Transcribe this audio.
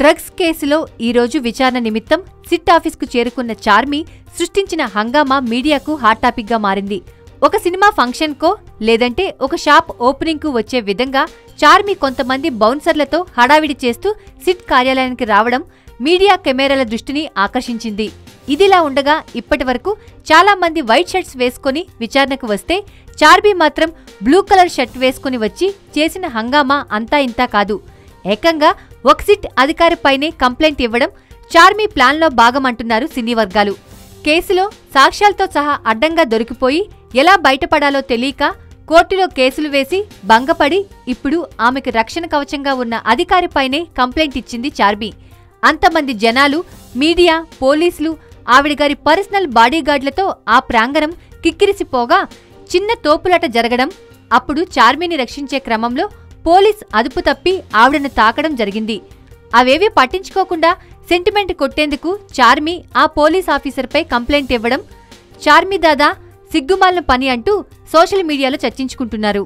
Drugs కేసులో ఈరోజు విచారణ నిమిత్తం సిట్ ఆఫీస్కు చేరుకున్న చార్మి సృష్టించిన హంగామా మీడియాకు హాట్ టాపిక్గా మారింది. ఒక సినిమా ఫంక్షన్కో లేదంటే ఒక షాప్ ఓపెనింగ్కు వచ్చే విధంగా చార్మి కొంతమంది బౌన్సర్లతో హడావిడి చేస్తూ సిట్ కార్యాలయానికి రావడం మీడియా కెమెరాల దృష్టిని ఆకర్షించింది. ఇదిలా ఉండగా ఇప్పటివరకు చాలా మంది వైట్ షర్ట్స్ వేసుకుని విచారణకు వస్తే చార్మి మాత్రం బ్లూ కలర్ షర్ట్ వేసుకుని వచ్చి చేసిన హంగామా అంతా ఇంతా కాదు. ఏకంగా ఒక సిట్ అధికారిపైనే కంప్లైంట్ ఇవ్వడం చార్మి ప్లాన్లో భాగమంటున్నారు సినీ వర్గాలు. కేసులో సాక్ష్యాలతో సహా అడ్డంగా దొరికిపోయి ఎలా బయటపడాలో తెలియక కోర్టులో కేసులు వేసి భంగపడి ఇప్పుడు ఆమెకు రక్షణ కవచంగా ఉన్న అధికారిపైనే కంప్లైంట్ ఇచ్చింది చార్మి. అంతమంది జనాలు, మీడియా, పోలీసులు, ఆవిడగారి పర్సనల్ బాడీగార్డులతో ఆ ప్రాంగణం కిక్కిరిసిపోగా చిన్న తోపులాట జరగడం, అప్పుడు చార్మిని రక్షించే క్రమంలో పోలీస్ అదుపు తప్పి ఆవిడను తాకడం జరిగింది. అవేవీ పట్టించుకోకుండా సెంటిమెంట్ కొట్టేందుకు చార్మి ఆ పోలీస్ ఆఫీసర్పై కంప్లైంట్ ఇవ్వడం చార్మి దాదా సిగ్గుమాలిన పని అంటూ సోషల్ మీడియాలో చర్చించుకుంటున్నారు.